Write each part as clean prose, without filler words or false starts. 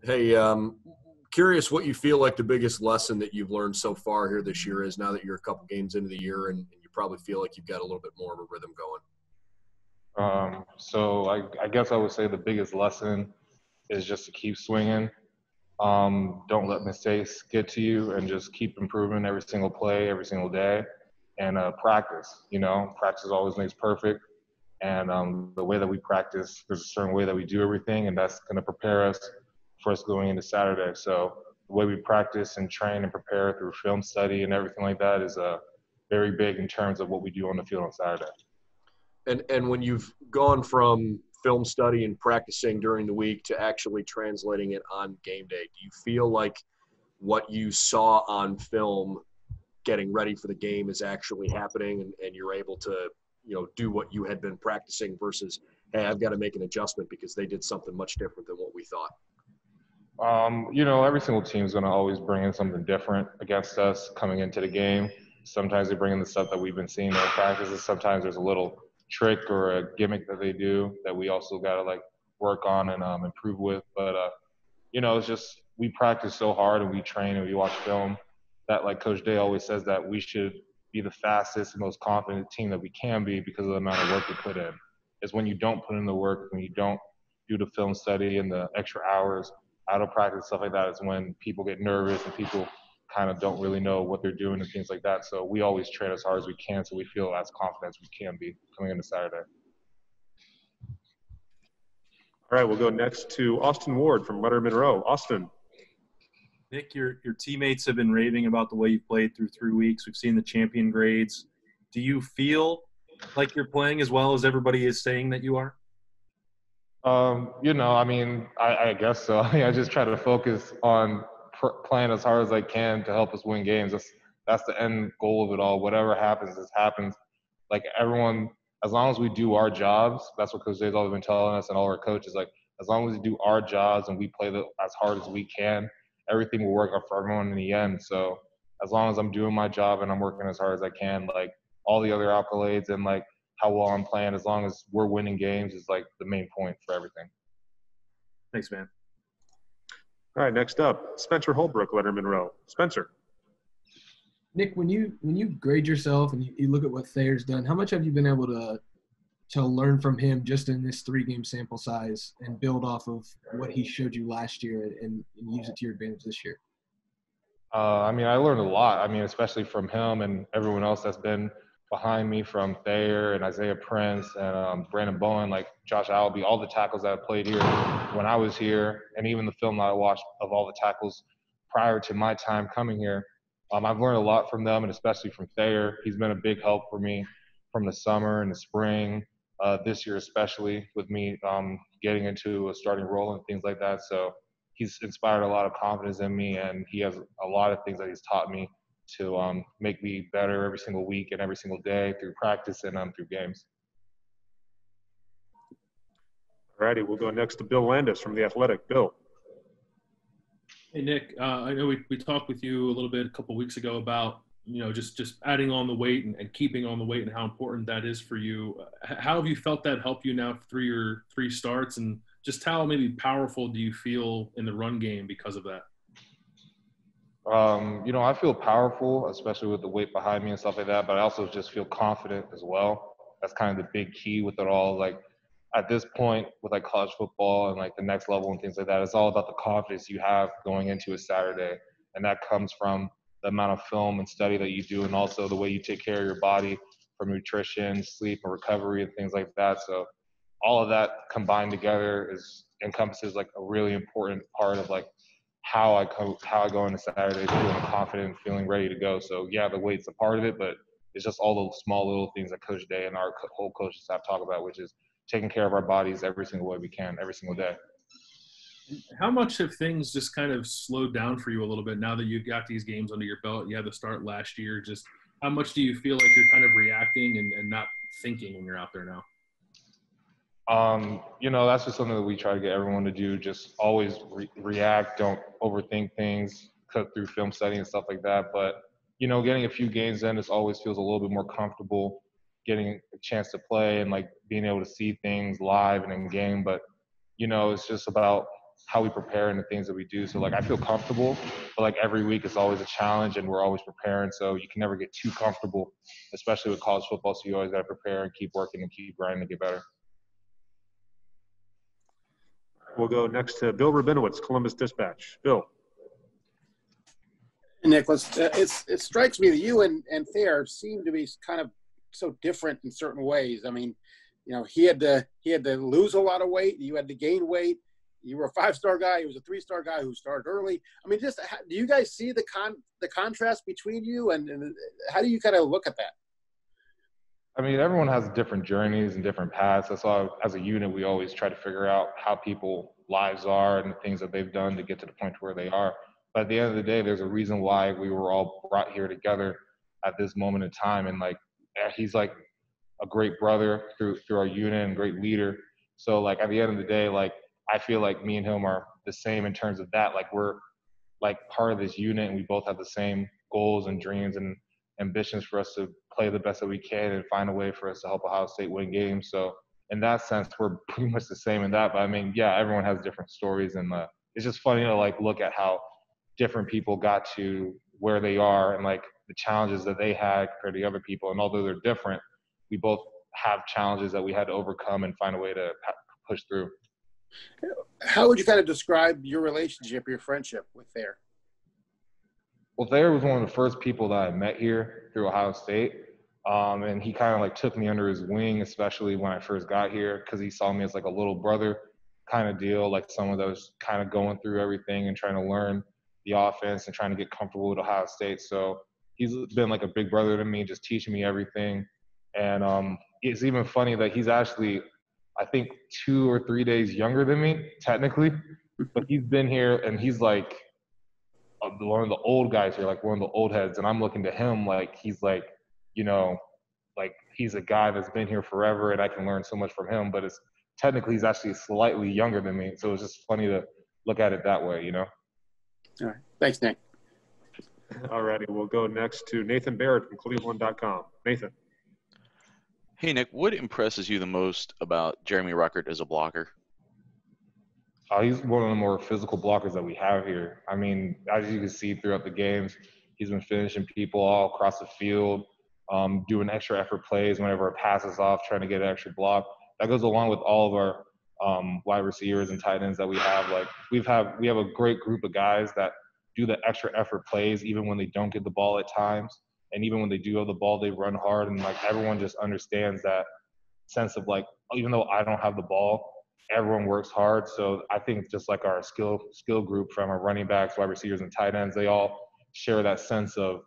Hey, curious what you feel like the biggest lesson that you've learned so far here this year is now that you're a couple games into the year and you probably feel like you've got a little bit more of a rhythm going. So I guess I would say the biggest lesson is just to keep swinging. Don't let mistakes get to you, and just keep improving every single play, every single day, and practice. Practice always makes perfect. And the way that we practice, there's a certain way that we do everything, and that's going to prepare us for us going into Saturday. So the way we practice and train and prepare through film study and everything like that is very big in terms of what we do on the field on Saturday. And when you've gone from film study and practicing during the week to actually translating it on game day, do you feel like what you saw on film getting ready for the game is actually happening and you're able to, do what you had been practicing versus, hey, I've got to make an adjustment because they did something much different than what we thought? Every single team is going to always bring in something different against us coming into the game. Sometimes they bring in the stuff that we've been seeing in practices. Sometimes there's a little trick or a gimmick that they do that we also got to work on and improve with. But it's just we practice so hard and we train and we watch film that Coach Day always says that we should be the fastest and most confident team that we can be because of the amount of work we put in. It's when you don't put in the work, when you don't do the film study and the extra hours out of practice, stuff like that, is when people get nervous and people kind of don't really know what they're doing and things like that. So we always train as hard as we can so we feel as confident as we can be coming into Saturday. All right, we'll go next to Austin Ward from Letter Monroe. Austin. Nick, your teammates have been raving about the way you played through 3 weeks. We've seen the champion grades. Do you feel like you're playing as well as everybody is saying that you are? I guess so. I just try to focus on playing as hard as I can to help us win games. That's the end goal of it all. Whatever happens, just happens. Everyone, as long as we do our jobs, that's what Coach Day's always been telling us and all our coaches. As long as we do our jobs and we play as hard as we can, everything will work out for everyone in the end. So as long as I'm doing my job and I'm working as hard as I can, all the other accolades and how well I'm playing, as long as we're winning games, is the main point for everything. Thanks, man. All right, next up, Spencer Holbrook, Letter Monroe. Spencer. Nick, when you grade yourself and you look at what Thayer's done, how much have you been able to learn from him just in this 3-game sample size and build off of what he showed you last year and use it to your advantage this year? I learned a lot. Especially from him and everyone else that's been behind me, from Thayer and Isaiah Prince and Brandon Bowen, Josh Albee, all the tackles that I played here when I was here, and even the film that I watched of all the tackles prior to my time coming here. I've learned a lot from them, and especially from Thayer. He's been a big help for me from the summer and the spring, this year especially, with me getting into a starting role and things like that. So he's inspired a lot of confidence in me, and he has a lot of things that he's taught me to make me better every single week and every single day through practice and through games. All righty, we'll go next to Bill Landis from The Athletic. Bill. Hey, Nick, I know we talked with you a little bit a couple of weeks ago about, just adding on the weight and keeping on the weight and how important that is for you. How have you felt that help you now through your 3 starts, and just how maybe powerful do you feel in the run game because of that? I feel powerful, especially with the weight behind me and stuff like that, but I also just feel confident as well. That's kind of the big key with it all. At this point with college football and the next level and things like that, it's all about the confidence you have going into a Saturday. And that comes from the amount of film and study that you do, and also the way you take care of your body from nutrition, sleep, and recovery and things like that. So all of that combined together encompasses a really important part of how I go into Saturday feeling confident, feeling ready to go. So yeah, the weight's a part of it, but it's just all those small little things that Coach Day and our whole coaching staff talk about, which is taking care of our bodies every single way we can, every single day. How much have things just kind of slowed down for you a little bit now that you've got these games under your belt? You had the start last year. Just how much do you feel like you're kind of reacting and not thinking when you're out there now? That's just something that we try to get everyone to do. Just always react. Don't overthink things, cut through film study and stuff like that. But, getting a few games in, it always feels a little bit more comfortable getting a chance to play and being able to see things live and in game. But, it's just about how we prepare and the things that we do. So like I feel comfortable, but like every week is always a challenge and we're always preparing. So you can never get too comfortable, especially with college football. So you always got to prepare and keep working and keep grinding to get better. We'll go next to Bill Rabinowitz, Columbus Dispatch. Bill. Nicholas, it strikes me that you and Thayer seem to be kind of so different in certain ways. I mean, you know, he had to lose a lot of weight. You had to gain weight. You were a 5-star guy. He was a 3-star guy who started early. I mean, just do you guys see the contrast between you, and how do you kind of look at that? I mean, everyone has different journeys and different paths. That's why, as a unit, we always try to figure out how people's lives are and the things that they've done to get to the point where they are. But at the end of the day, there's a reason why we were all brought here together at this moment in time. And like, he's like a great brother through our unit and great leader. So like at the end of the day, like I feel like me and him are the same in terms of that. Like we're like part of this unit and we both have the same goals and dreams and ambitions for us to play the best that we can and find a way for us to help Ohio State win games. So in that sense, we're pretty much the same in that. But I mean, yeah, everyone has different stories, and it's just funny to like look at how different people got to where they are and like the challenges that they had compared to other people. And although they're different, we both have challenges that we had to overcome and find a way to push through. How would you kind of describe your relationship, your friendship with Thayer? Well, Thayer was one of the first people that I met here through Ohio State. And he kind of like took me under his wing, especially when I first got here, because he saw me as like a little brother kind of deal, like someone that was kind of going through everything and trying to learn the offense and trying to get comfortable with Ohio State. So he's been like a big brother to me, just teaching me everything. And it's even funny that he's actually, I think, 2 or 3 days younger than me, technically. But he's been here and he's like one of the old guys here, like one of the old heads. And I'm looking to him like he's like, you know, like he's a guy that's been here forever and I can learn so much from him. But it's technically he's actually slightly younger than me. So it's just funny to look at it that way, you know? All right. Thanks, Nick. All righty. We'll go next to Nathan Barrett from Cleveland.com. Nathan. Hey, Nick, what impresses you the most about Jeremy Ruckert as a blocker? He's one of the more physical blockers that we have here. I mean, as you can see throughout the games, he's been finishing people all across the field, doing extra effort plays whenever a pass is off, trying to get an extra block. That goes along with all of our wide receivers and tight ends that we have. Like we have a great group of guys that do the extra effort plays even when they don't get the ball at times. And even when they do have the ball, they run hard. And like everyone just understands that sense of like, even though I don't have the ball, everyone works hard. So I think just like our skill group from our running backs, wide receivers, and tight ends, they all share that sense of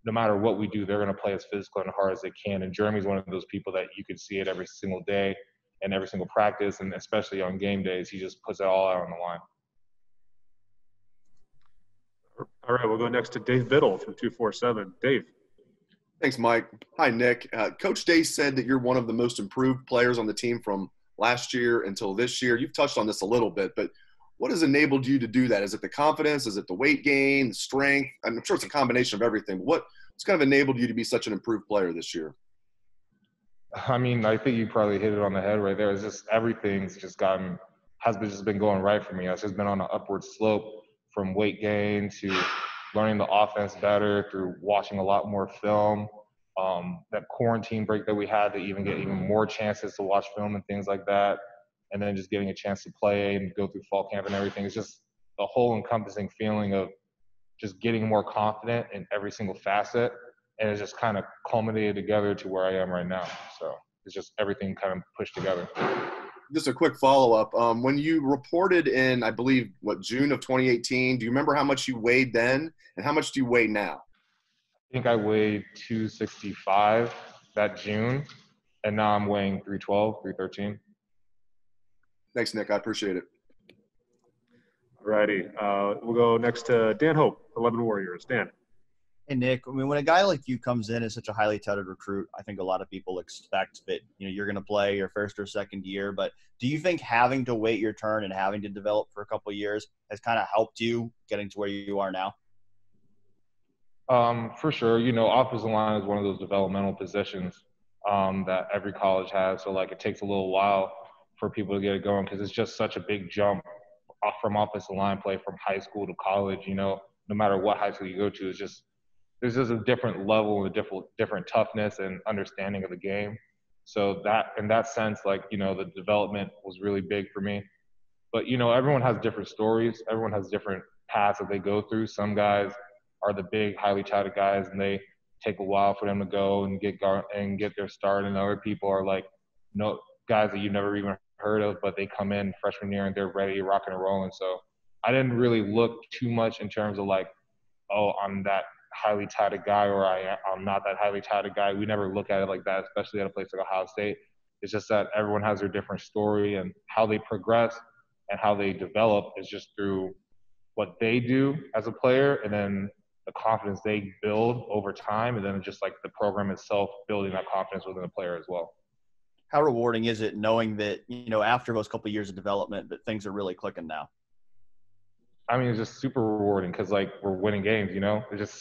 no matter what we do, they're going to play as physical and hard as they can. And Jeremy's one of those people that you could see it every single day and every single practice, and especially on game days, he just puts it all out on the line. All right, we'll go next to Dave Biddle from 247. Dave. Thanks, Mike. Hi, Nick. Coach Day said that you're one of the most improved players on the team from last year until this year. You've touched on this a little bit, but what has enabled you to do that? Is it the confidence? Is it the weight gain, the strength? I'm sure it's a combination of everything. But what's kind of enabled you to be such an improved player this year? I mean, I think you probably hit it on the head right there. It's just everything's just been going right for me. It's just been on an upward slope from weight gain to learning the offense better through watching a lot more film. That quarantine break that we had to even get even more chances to watch film and things like that. And then just getting a chance to play and go through fall camp and everything. It's just the whole encompassing feeling of just getting more confident in every single facet. And it's just kind of culminated together to where I am right now. So it's just everything kind of pushed together. Just a quick follow-up. When you reported in, I believe, June of 2018, do you remember how much you weighed then? And how much do you weigh now? I think I weighed 265 that June. And now I'm weighing 312, 313. Thanks, Nick. I appreciate it. All righty. We'll go next to Dan Hope, 11 Warriors. Dan. Hey, Nick, I mean, when a guy like you comes in as such a highly touted recruit, I think a lot of people expect that, you're going to play your first or second year. But do you think having to wait your turn and having to develop for a couple of years has kind of helped you getting to where you are now? For sure. Offensive line is one of those developmental positions that every college has. So, it takes a little while for people to get it going because it's just such a big jump from offensive line play from high school to college. No matter what high school you go to, there's just a different level and a different toughness and understanding of the game. So that in that sense, the development was really big for me. But everyone has different stories. Everyone has different paths that they go through. Some guys are the big, highly touted guys, and they take a while for them to go and get their start. And other people are guys that you've never even heard of, but they come in freshman year and they're ready, rocking and rolling. So I didn't really look too much in terms of I'm that highly touted guy or I'm not that highly touted guy. We never look at it like that, especially at a place like Ohio State. It's just that everyone has their different story, and how they progress and how they develop is just through what they do as a player, and then the confidence they build over time, and then just the program itself building that confidence within the player as well. How rewarding is it knowing that, after those couple of years of development, that things are really clicking now? I mean, it's just super rewarding because we're winning games, it's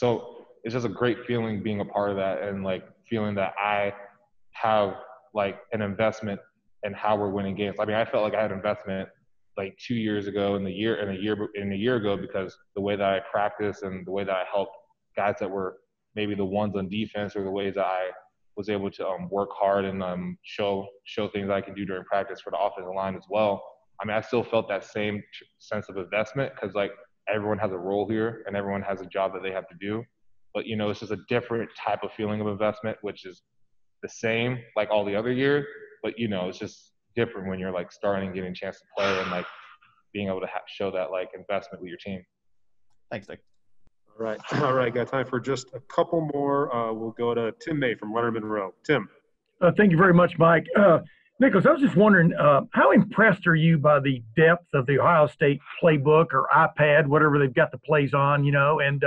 just a great feeling being a part of that, and feeling that I have an investment in how we're winning games. I mean, I felt like I had investment 2 years ago and a year ago, because the way that I practice and the way that I helped guys that were maybe the ones on defense, or the ways that I was able to work hard and show things I can do during practice for the offensive line as well. I mean, I still felt that same sense of investment because everyone has a role here and everyone has a job that they have to do. But, it's just a different type of feeling of investment, which is the same like all the other years. But, it's just different when you're starting and getting a chance to play and being able to show that investment with your team. Thanks, Nick. All right. Got time for just a couple more. We'll go to Tim May from Leonard Monroe. Tim. Thank you very much, Mike. Nicholas, I was just wondering, how impressed are you by the depth of the Ohio State playbook or iPad, whatever they've got the plays on, and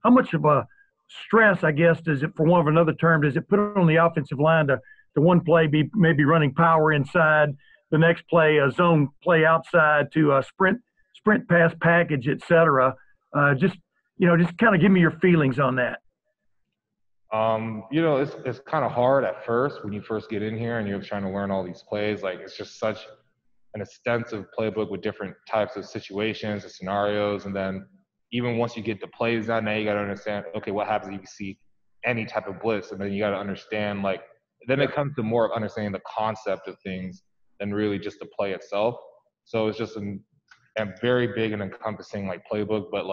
how much of a stress, I guess, does it, for want of another term, does it put on the offensive line to one play be maybe running power inside, the next play a zone play outside, to a sprint pass package, et cetera? Just kind of give me your feelings on that. It's kind of hard at first when you first get in here and you're trying to learn all these plays. It's just such an extensive playbook with different types of situations and scenarios. And then even once you get the plays down, now you got to understand, okay, what happens if you see any type of blitz? And then you got to understand, then it comes to more of understanding the concept of things than really just the play itself. So it's just a very big and encompassing playbook. But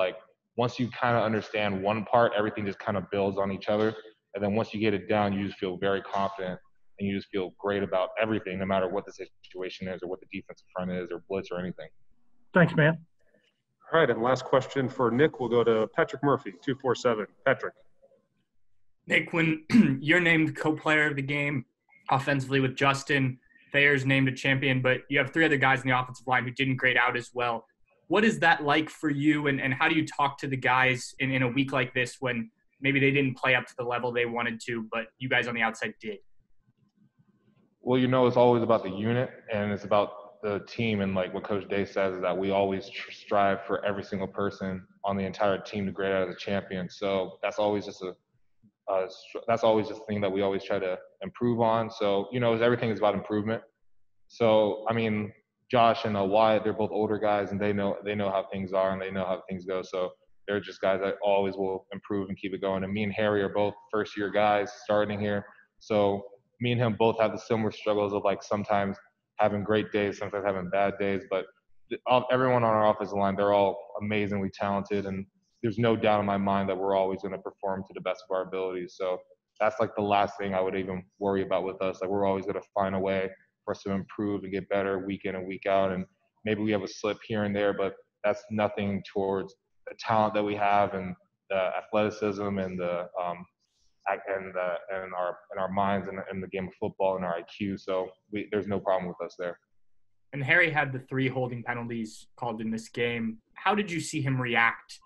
once you kind of understand one part, everything just kind of builds on each other. And then once you get it down, you just feel very confident and you just feel great about everything, no matter what the situation is or what the defensive front is or blitz or anything. Thanks, man. All right, and last question for Nick. We'll go to Patrick Murphy, 247. Patrick. Nick, when you're named co-player of the game offensively with Justin, Thayer's named a champion, but you have three other guys in the offensive line who didn't grade out as well. What is that like for you, and how do you talk to the guys in a week like this when maybe they didn't play up to the level they wanted to, but you guys on the outside did? Well, it's always about the unit, and it's about the team. And what Coach Day says is that we always strive for every single person on the entire team to grade out as a champion. So that's always just a thing that we always try to improve on. So, everything is about improvement. So, I mean, Josh and Wyatt, they're both older guys, and they know how things are and they know how things go. So they're just guys that always will improve and keep it going. And me and Harry are both first-year guys starting here. So me and him both have the similar struggles of sometimes having great days, sometimes having bad days. But everyone on our offensive line, they're all amazingly talented, and there's no doubt in my mind that we're always going to perform to the best of our abilities. So that's the last thing I would even worry about with us. We're always going to find a way for us to improve and get better week in and week out. And maybe we have a slip here and there, but that's nothing towards the talent that we have and the athleticism and the our minds and the game of football and our IQ. So there's no problem with us there. And Harry had the 3 holding penalties called in this game. How did you see him react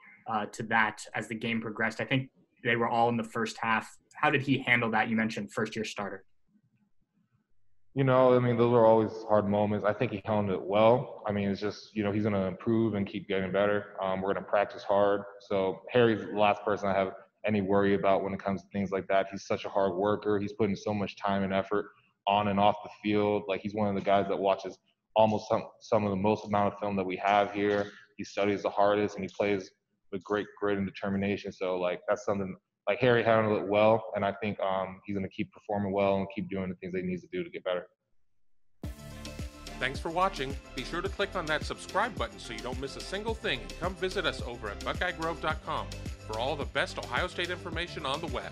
to that as the game progressed? I think they were all in the first half. How did he handle that? You mentioned first-year starter. Those are always hard moments. I think he handled it well. It's just, he's going to improve and keep getting better. We're going to practice hard. So Harry's the last person I have any worry about when it comes to things like that. He's such a hard worker. He's putting so much time and effort on and off the field. He's one of the guys that watches almost some of the most amount of film that we have here. He studies the hardest, and he plays with great grit and determination. So, like, that's something, like, Harry handled it well, and I think he's going to keep performing well and keep doing the things that he needs to do to get better. Thanks for watching. Be sure to click on that subscribe button so you don't miss a single thing, and come visit us over at BuckeyeGrove.com for all the best Ohio State information on the web.